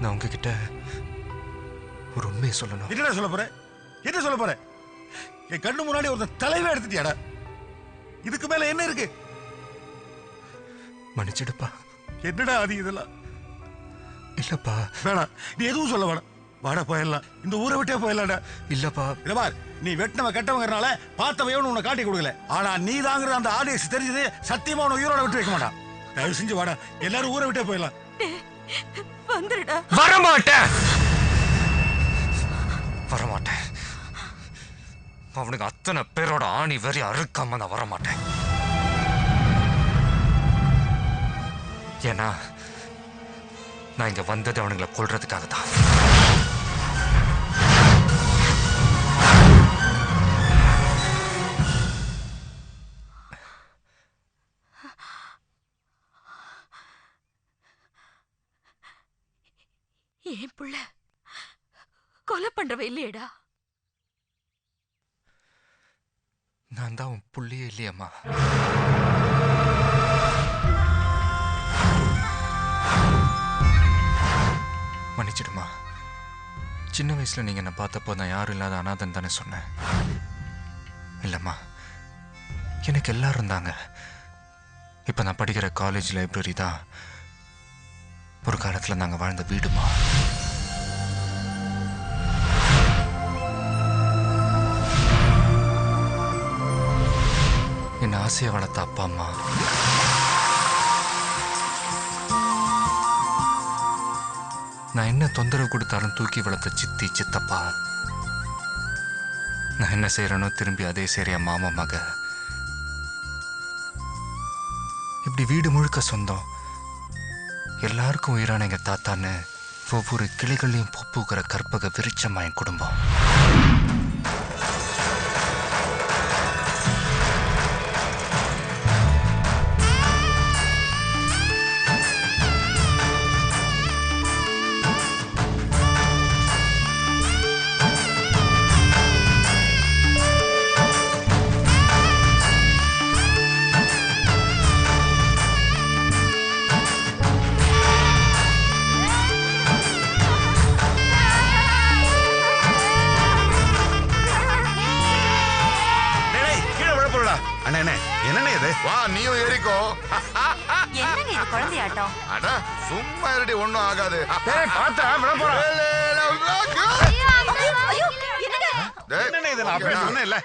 நான் உங்ககிட்ட ஒரு உண்மையை சொல்லணும். என்ன சொல்ல போறேன்? என்ன சொல்ல போறேன்? என் கண்ணு முன்னாடி ஒரு தலைவா எடுத்துட்டியாடா. இதுக்கு மேல என்ன இருக்கு? மன்னிச்சிடுப்பா. என்னடா அது இதெல்லாம்? இல்லப்பா. வேணாம், நீ எதுவும் சொல்ல வேணாம். வாடா போயிடலாம், இந்த ஊரை விட்டே போயிடலாம்டா. இல்லப்பா. இல்ல பார், நீ வெட்டினவ கெட்டவங்கிறனால பார்த்தவையோன்னு உன்னை காட்டி கொடுக்கல. ஆனா நீ தாங்கிறது அந்த ஆடியன்ஸ் தெரிஞ்சது சத்தியமா உன்னை உயிரோட விட்டு வைக்க மாட்டான். தயவு செஞ்சு வாடா, எல்லாரும் ஊரை விட்டே போயிடலாம். வந்துடுடா. வரமாட்டேன். வரமாட்டேன். அவனுக்கு அத்தனை பேரோட ஆணி வெறி அறுக்காம நான் வரமாட்டேன். ஏன்னா நான் இங்க வந்தது அவனுங்களை கொல்றதுக்காக தான். ஏன் புள்ள கொலை பண்றவ இல்லையடா? நான் தான் உன் புள்ளியே இல்லையம்மா. மன்னிச்சிடுமா. சின்ன வயசுல நீங்க என்ன பார்த்தப்போ நான் யாரும் இல்லாத அனாதன் தானே சொன்னேன். இல்லம்மா, எனக்கு எல்லாரும் இருந்தாங்க. இப்ப நான் படிக்கிற காலேஜ் லைப்ரரி தான் ஒரு காலத்துல நாங்க வாழ்ந்த வீடுமா. என்ன ஆசையை வளர்த்த அப்பா அம்மா, நான் என்ன தொந்தரவு கொடுத்தாலும் தூக்கி வளர்த்த சித்தி சித்தப்பா, நான் என்ன செய்யறேனோ திரும்பி அதே சரியா மாமா மக, இப்படி வீடு முழுக்க சொந்தம், எல்லாருக்கும் உயிரான எங்க தாத்தான்னு ஒவ்வொரு கிளைகளையும் பூக்கிற கற்பக விருட்சமா என் குடும்பம். என்னன்னு இது? வா, நீயும் ஏறிக்கோ. என்னங்க இது குழந்தையாட்டம்? அட சும்மா இருடி, ஒண்ணும் ஆகாது. டேய் பாத்தா விட போறா. என்னண்ணே இது? நான் அப்படி சொன்னேன் இல்ல.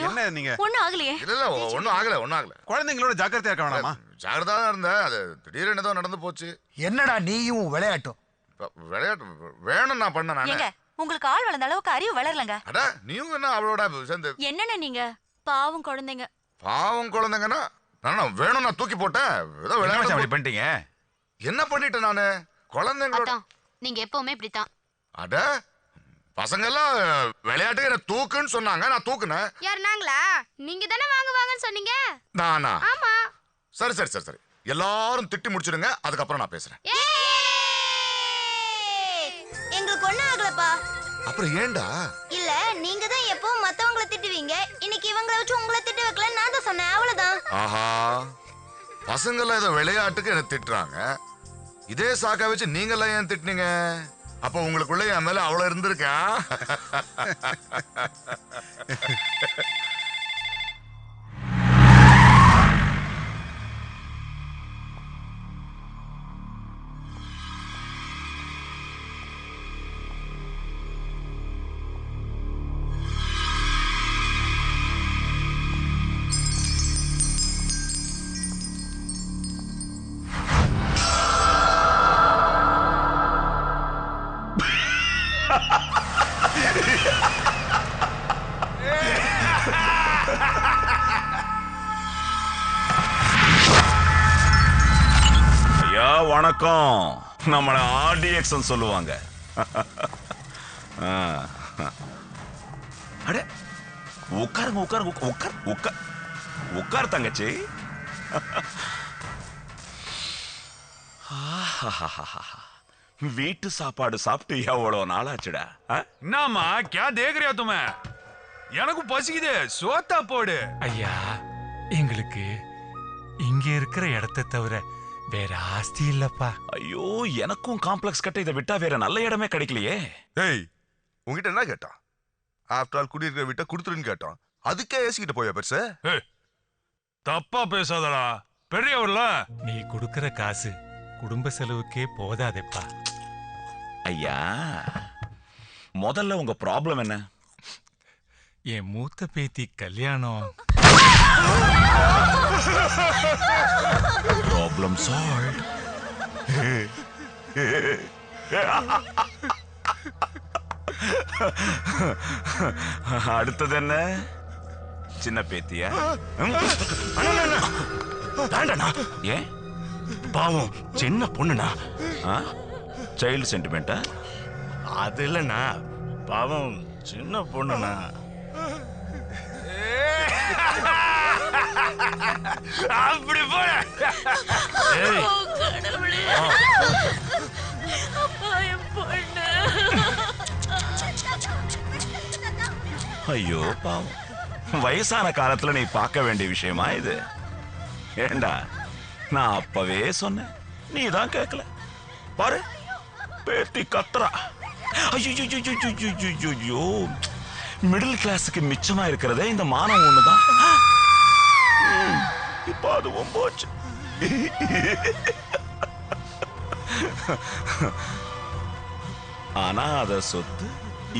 என்ன நீங்க? ஒண்ணும் ஆகலையே. இல்ல இல்ல, ஒண்ணும் ஆகல, ஒண்ணும் ஆகல. குழந்தைங்களோட ஜாக்கிரதையா இருக்க வேணாமா? ஜாகிரதா தான் இருந்தேன். அது திடீர்னு ஏதோ நடந்து போச்சு. என்னடா நீயும் விளையாட்டும்? விளையாட்டு வேணும் நான் பண்ண நானே. ஏங்க, உங்களுக்கு ஆள் வளர்ந்த அளவுக்கு அறிவு வளரலங்க. அட நீயும் என்ன அவளோட சேர்ந்து? என்னண்ணே நீங்க பாவம் குழந்தைங்க. பாவம் குழந்தைங்கன்னா நான் வேணும் நான் தூக்கி போட்டேன். ஏதோ விளையாட்டு அப்படி பண்ணிட்டீங்க. என்ன பண்ணிட்டேன் நானு? குழந்தைங்களோட நீங்க எப்பவுமே இப்படித்தான். அட பசங்க எல்லாம் விளையாட்டு என்ன தூக்குன்னு சொன்னாங்க, நான் தூக்குனேன். யார் நாங்களா? நீங்க தானே வாங்க வாங்கன்னு சொன்னீங்க. நானா? ஆமா. சரி சரி சரி சரி, எல்லாரும் திட்டி முடிச்சிடுங்க, அதுக்கப்புறம் நான் பேசுறேன். எங்களுக்கு ஒண்ணும் ஆகலப்பா. அப்புறம் ஏண்டா? இல்ல, நீங்க தான் எப்பவும் மத்தவங்கள திட்டுவீங்க. இன்னைக்கு இவங்கள வச்சு உங்களை திட்ட வைக்கல, நான் தான் சொன்னேன், அவ்வளவுதான். ஆஹா, பசங்கள ஏதோ விளையாட்டுக்கு என்ன திட்டுறாங்க, இதே சாக்கா வச்சு நீங்களாம் ஏன் திட்டுனீங்க? அப்ப உங்களுக்குள்ள என் மேல அவ்வளவு இருந்திருக்கா? ஐயா வணக்கம். நம்மள ஆர்டிஎக்ஸ் சொல்லுவாங்க. அடே உட்காருங்க உட்காருங்க உட்கார் உட்கார் உட்கார் தங்கச்சி. வீட்டு சாப்பாடு சாப்பிட்டு எவ்வளவு நாளாச்சுடா? என்னம்மா क्या देख रहे हो तुम? எனக்கு பசிக்குது, சோத்தா போடு. ஐயா, எங்களுக்கு இங்க இருக்கிற இடத்தை தவிர வேற ஆஸ்தி இல்லப்பா. ஐயோ, எனக்கும் காம்ப்ளெக்ஸ் கட்ட இதை விட்டா வேற நல்ல இடமே கிடைக்கலையே. ஏய், உங்ககிட்ட என்ன கேட்டான்? ஆஃப்டர் ஆல் குடியிருக்கிற வீட்டை கொடுத்துருன்னு கேட்டான். அதுக்கே ஏசிக்கிட்டு போயா பெருசு? தப்பா பேசாதடா, பெரியவர்ல. நீ கொடுக்கற காசு குடும்ப செலவுக்கே போதாதேப்பா. ஐயா, முதல்ல உங்க ப்ராப்ளம் என்ன? என் மூத்த பேத்தி கல்யாணம். Problem solve. அடுத்தது என்ன? சின்ன பேத்தியா? ஏன்? பாவம் சின்ன பொண்ணுண்ணா. சைல்டு சென்டிமெண்டா? அது இல்லைண்ணா, பாவம் சின்ன பொண்ணுண்ணா. அப்படி போல. ஐயோ பாவம், வயசான காலத்துல நீ பார்க்க வேண்டிய விஷயமா இது? ஏண்டா, நான் அப்பவே சொன்னேன், நீ தான் கேட்கல. பாரு, பேத்தி கத்துறா. ஐயோ, மிடில் கிளாஸுக்கு மிச்சமா இருக்கிறதே இந்த மானம் ஒண்ணுதான். இப்ப அதுவும் போச்சு. ஆனா அத சொத்து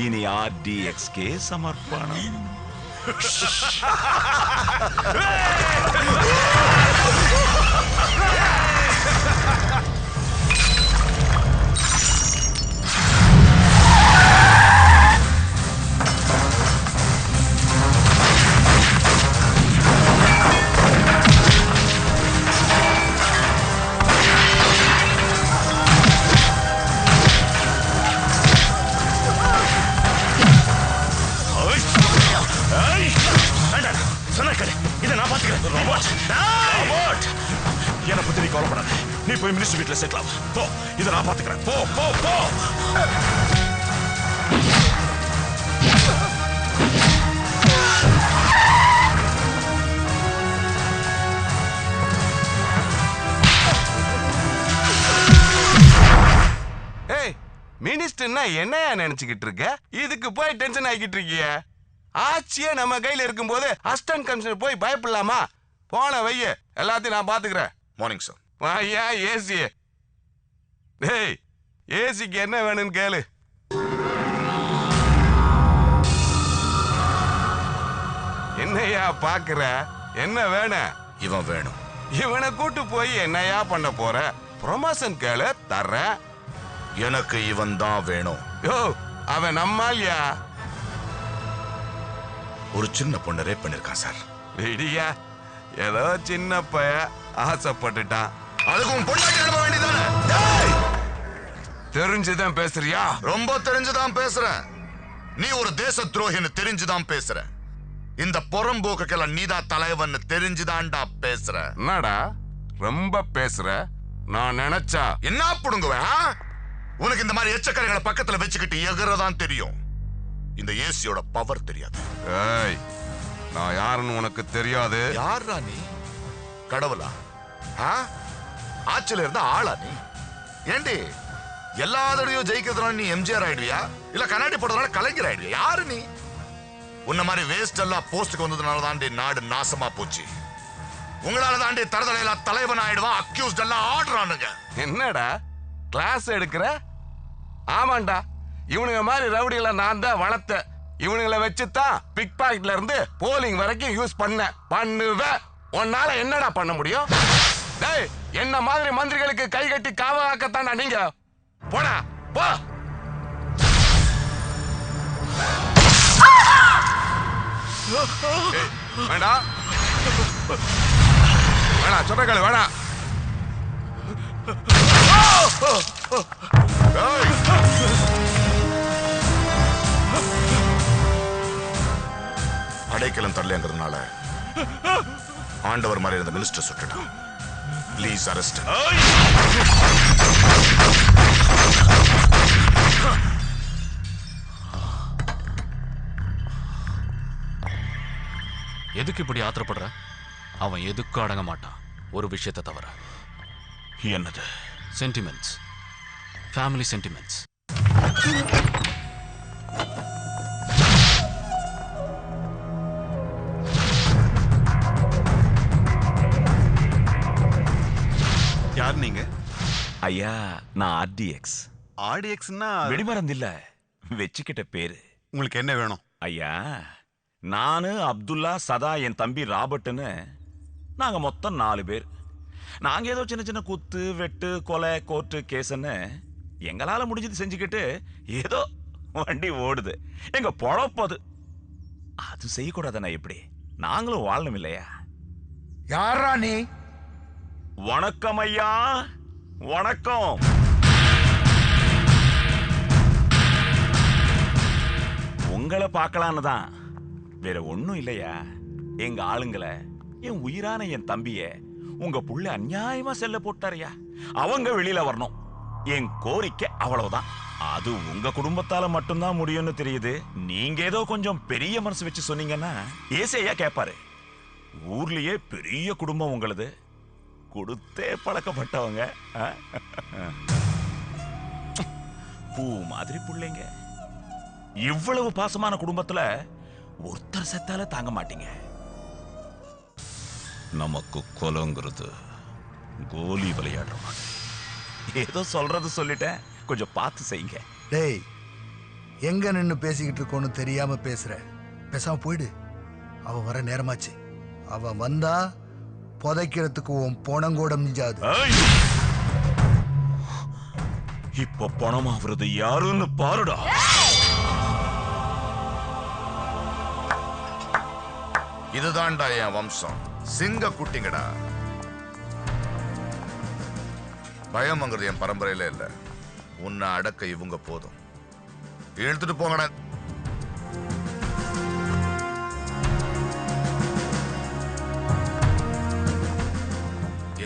இனி RDXக்கு சமர்ப்பணம். என்ன பத்தி நீ கவலைப்படாத. நீ போய் மினிஸ்டர் வீட்டுல செட்டில் ஆகும். போ, இதை நான் பாத்துக்கிறேன். போ போ போ. மினிஸ்டர்னா என்னையா நினைச்சுக்கிட்டு இருக்க? இதுக்கு போய் டென்ஷன் ஆகிட்டு இருக்கிய? ஆட்சியே நம்ம கையில இருக்கும்போது அசிஸ்டன்ட் கமிஷனர் போய் பயப்படலாமா? போன வைய, எல்லாத்தையும் நான் பாத்துக்கிறேன். Morning sir. வாயா ஏசி. டேய், ஏசிக்கு என்ன வேணும்னு கேளு. என்னையா பாக்குற? என்ன வேணும்? இவன் வேணும். இவனை கூட்டு போய் என்னையா பண்ண போற? ப்ரொமோஷன் கேளு, தர்றேன். எனக்கு இவன் தான் வேணும். யோ, அவன் நம்மாலியா? ஒரு சின்ன பொண்ணை ரேப் பண்ணிருக்கான் சார். விடியா, ஏதோ சின்ன பைய ஆசைப்பட்டுட்டான். அதுக்கு உன் பொண்ணாட்டி அனுப்ப வேண்டியதானே? தெரிஞ்சுதான் பேசுறியா? ரொம்ப தெரிஞ்சுதான் பேசுறேன். நீ ஒரு தேச துரோகின்னு தெரிஞ்சுதான் பேசுற. இந்த புறம்போக்கெல்லாம் நீதான் தலைவன் தெரிஞ்சுதான்டா பேசுற. என்னடா ரொம்ப பேசுற? நான் நினைச்சா என்ன புடுங்குவேன்? உனக்கு இந்த மாதிரி எச்சக்கரைகளை பக்கத்துல வச்சுக்கிட்டு எகிறதான் தெரியும். இந்த ஏசியோட பவர் தெரியாது. ஏய், நான் யாருன்னு உனக்கு தெரியாது. யாரா நீ? கடவுளா? ஆட்சியில இருந்த ஆளா நீ? ஏண்டி எல்லா தடவையும் ஜெயிக்கிறதுனால நீ எம்ஜிஆர் ஆயிடுவியா, இல்ல கண்ணாடி போடுறதுனால கலைஞர் ஆயிடுவியா? யாரு நீ? உன்ன மாதிரி வேஸ்ட் எல்லாம் போஸ்டுக்கு வந்ததுனால தாண்டி நாடு நாசமா போச்சு. உங்களால தாண்டி தரதலையில தலைவன் ஆயிடுவான். அக்யூஸ்ட் எல்லாம் ஆடுறானுங்க. என்னடா கிளாஸ் எடுக்கிற? ஆமாண்டா, இவனுங்க மாதிரி ரவுடிகளை நான் தான் வளர்த்தேன். இவனுங்களை வச்சுதான் பிக் பாக்கெட்ல இருந்து போலிங் வரைக்கும் யூஸ் பண்ணுவேன். உன்னால என்னடா பண்ண முடியும்? டேய், என்ன மாதிரி மந்திரிகளுக்கு கை கட்டி காவலாக்கத்தாண்டா நீங்க. போடா போ. வேண்டாம் வேணாம், சொன்னக்கால வேணாம். அடைக்கலம் தரலங்கிறதுனால ஆண்டவர் மாதிரி இருந்த மினிஸ்டர் சுட்டுட்டான். Please arrest. எதுக்கு இப்படி ஆத்திரப்படுற? அவன் எதுக்கும் அடங்க மாட்டான், ஒரு விஷயத்தை தவிர. என்னது? Sentiments, family sentiments. யார் நீங்க? ஐயா, நான் ஆர்டிஎக்ஸ். ஆர்டிஎக்ஸ்னா வெடிமருந்து இல்ல, வச்சுக்கிட்ட பேரு. உங்களுக்கு என்ன வேணும்? ஐயா, நானு அப்துல்லா, சதா, என் தம்பி ராபர்ட்னு நாங்க மொத்தம் 4 பேர். நாங்க ஏதோ சின்ன சின்ன குத்து வெட்டு கொலை கோர்ட்டு கேஸ்ன்னு எங்களால முடிஞ்சது செஞ்சுக்கிட்டு ஏதோ வண்டி ஓடுது. எங்க பொழப்பது அது செய்யக்கூடாதுண்ணா. எப்படி? நாங்களும் வாழணும் இல்லையா? யாரா நீ? வணக்கம் ஐயா, வணக்கம். உங்களை பார்க்கலான்னு தான், வேற ஒண்ணும் இல்லையா. எங்க ஆளுங்களை, என் உயிரான என் தம்பிய உங்க புள்ள அநியாயமா செல்ல போட்டாரியா. அவங்க வெளியில வரணும். என் கோரிக்கை அவ்வளவுதான். அது உங்க குடும்பத்தால மட்டும்தான் முடியும்னு தெரியுது. நீங்க ஏதோ கொஞ்சம் பெரிய மனசு வச்சு சொன்னீங்கன்னா ஏசையா கேட்பாரு. ஊர்லயே பெரிய குடும்பம் உங்களது, கொடுத்தே பழக்கப்பட்டவங்க. பூ மாதிரி பிள்ளைங்க. இவ்வளவு பாசமான குடும்பத்துல ஒருத்தர் செத்தால தாங்க மாட்டீங்க. நமக்கு கொலங்கிறது கோலி விளையாடுற மாதிரி. ஏதோ சொல்றது சொல்லிட்டேன், கொஞ்சம் பார்த்து செய்யுங்க. டேய், எங்க நின்னு பேசிக்கிட்டு இருக்கோன்னு தெரியாம பேசுற. பேசாம போயிடு. அவ வர நேரமாச்சு. அவ வந்தா புதைக்கிறதுக்கு உன் பணங்கூட மிஞ்சாது. இப்ப பணமாவது யாருன்னு பாருடா. இதுதான்டா என் வம்சம். சிங்க குட்டிங்கடா. பயம்ங்கிறது என் பரம்பரையில இல்ல. உன்னை அடக்க இவங்க போதும். இழுத்துட்டு போங்கடா.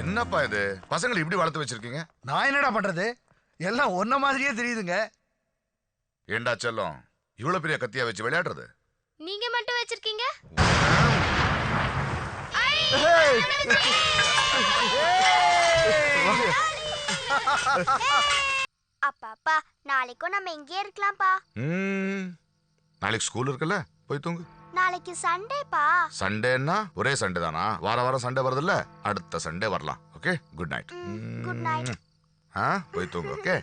என்னப்பா இது? பசங்களை இப்படி வளர்த்து வச்சிருக்கீங்க? நான் என்னடா பண்றது? எல்லாம் ஒன்ன மாதிரியே தெரியுதுங்க. ஏண்டா செல்லம், இவ்வளவு பெரிய கத்தியா வச்சு விளையாடுறது? நீங்க மட்டும் வச்சிருக்கீங்க? அப்பா, நாளைக்கும் நம்ம இங்கே இருக்கலாம்ப்பா. நாளைக்கு ஸ்கூல் இருக்குல்ல, போய் தூங்கு. நாளைக்கு சண்டேப்பா. சண்டேன்னா ஒரே சண்டே தானா? வாரம் சண்டே வருது இல்ல, அடுத்த சண்டே வரலாம். Okay, good night. Good night. போய் தூங்கு. ஓகே.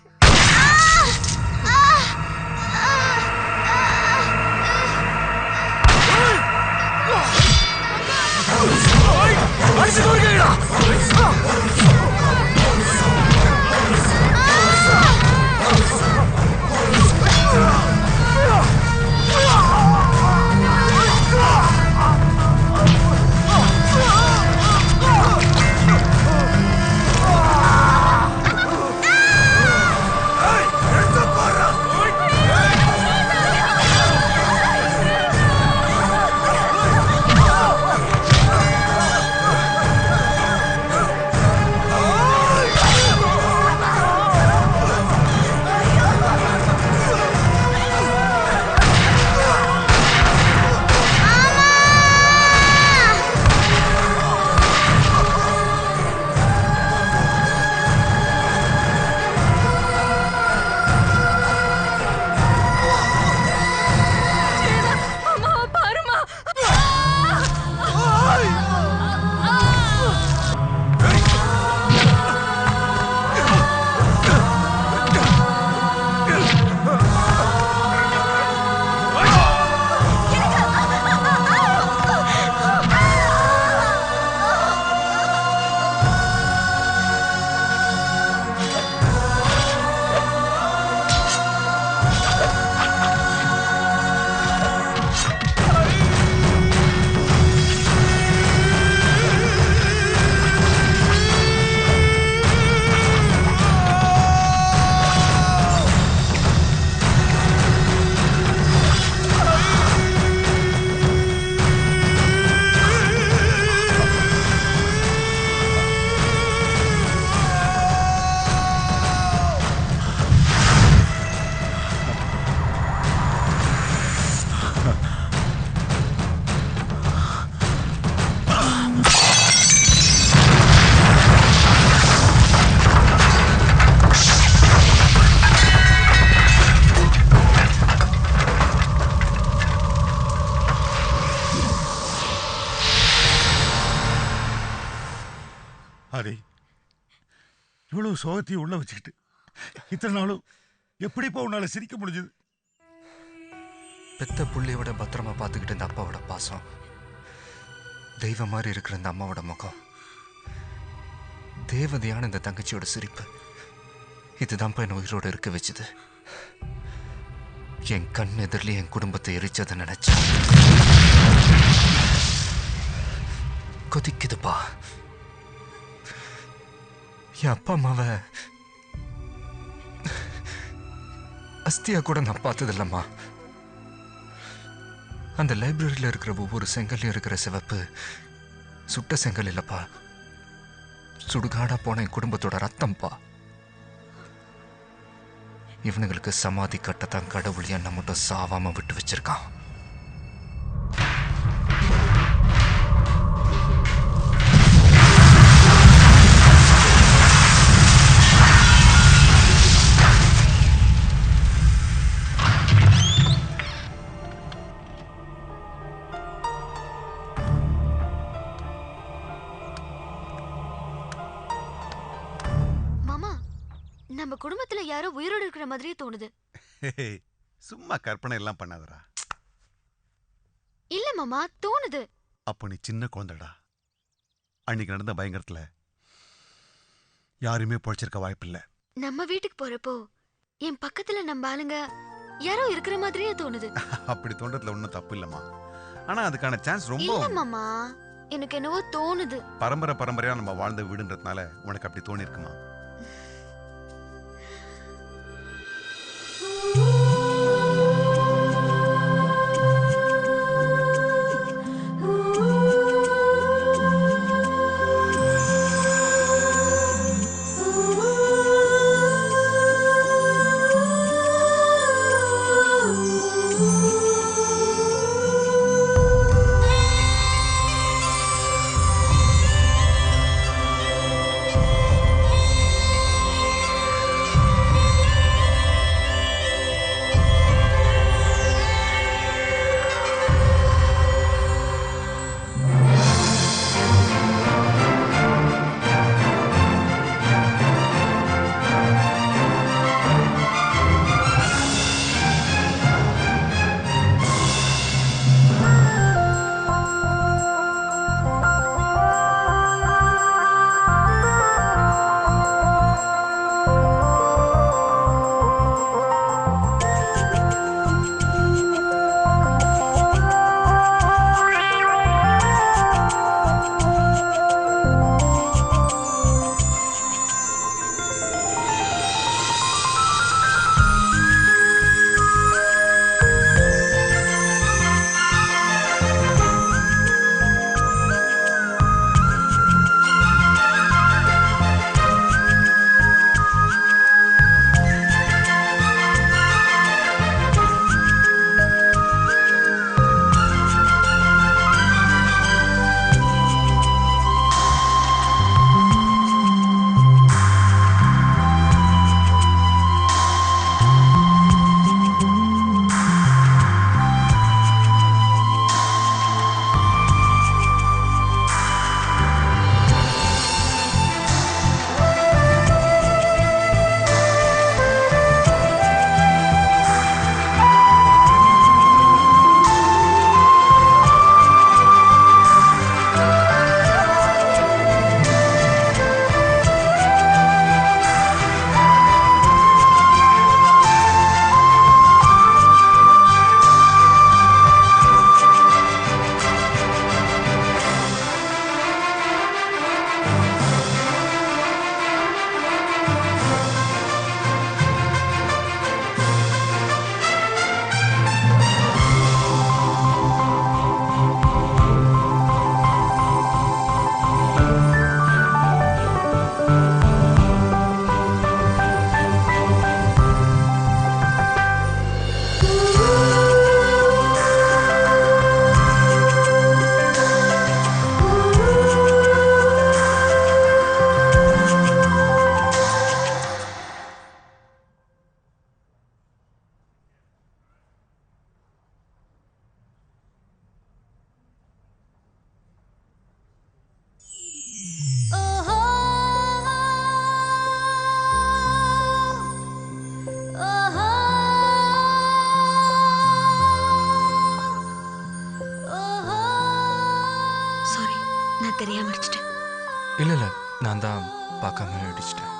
இவ்வளவு சோகத்தையும் உள்ள வச்சுக்கிட்டு இத்தனை நாளும் எப்படிப்பா உன்னால சிரிக்க முடிஞ்சது? பெத்த புள்ளையோட பத்திரமா பார்த்துக்கிட்டு இந்த அப்பாவோட பாசம், தெய்வம் மாதிரி இருக்கிற இந்த அம்மாவோட முகம், தேவதையான இந்த தங்கச்சியோட சிரிப்பு, இதுதான்ப்பா என் உயிரோடு இருக்க வச்சுது. என் கண் எதிரிலே என் குடும்பத்தை எரிச்சதை நினைச்சா கொதிக்குதுப்பா. என் அப்பா அம்மாவை அஸ்தியா கூட நான் பார்த்தது இல்லம்மா. அந்த லைப்ரரியில் இருக்கிற ஒவ்வொரு செங்கல்லையும் இருக்கிற சிவப்பு சுட்ட செங்கல் இல்லப்பா, சுடுகாடா போன என் குடும்பத்தோட ரத்தம்ப்பா. இவனுங்களுக்கு சமாதி கட்டத்தான் கடவுள் என்ன மட்டும் சாவாம விட்டு வச்சிருக்கான். நம்ம குடும்பத்துல யாரோ உயிரோடு இருக்கிற மாதிரியே தோணுது. சும்மா கற்பனை எல்லாம் பண்ணாதடா. இல்ல மாமா, தோணுது. அப்போ நீ சின்ன குழந்தைடா. அன்னைக்கு நடந்த பயங்கரத்துல யாருமே பொழைச்சிருக்க வாய்ப்பில்ல. நம்ம வீட்டுக்கு போறப்போ என் பக்கத்துல நம்ம ஆளுங்க யாரோ இருக்கிற மாதிரியே தோணுது. அப்படி தோன்றதுல ஒன்றும் தப்பு இல்லம்மா. ஆனா அதுக்கான சான்ஸ் ரொம்ப இல்ல மாமா, எனக்கு என்னவோ தோணுது. பரம்பரையா நம்ம வாழ்ந்த வீடுன்றதுனால உனக்கு அப்படி தோணி இருக்குமா? பார்க்காம அடிச்சிட்டேன்.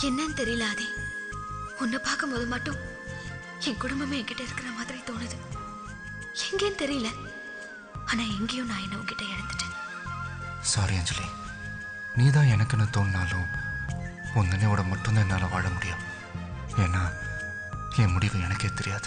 என்னன்னு தெரியல ஆதி. உன்னை பார்க்கும்போது மட்டும் என் குடும்பமே என்கிட்ட இருக்கிற மாதிரி தோணுது. எங்கேன்னு தெரியல, ஆனா எங்கேயும் நான் என்ன உன்கிட்ட இழந்துட்டேன். சாரி அஞ்சலி, நீ தான் எனக்குன்னு தோணினாலும் உன் நினைவோட மட்டும்தான் என்னால் வாழ முடியும். ஏன்னா என் முடிவு எனக்கே தெரியாது.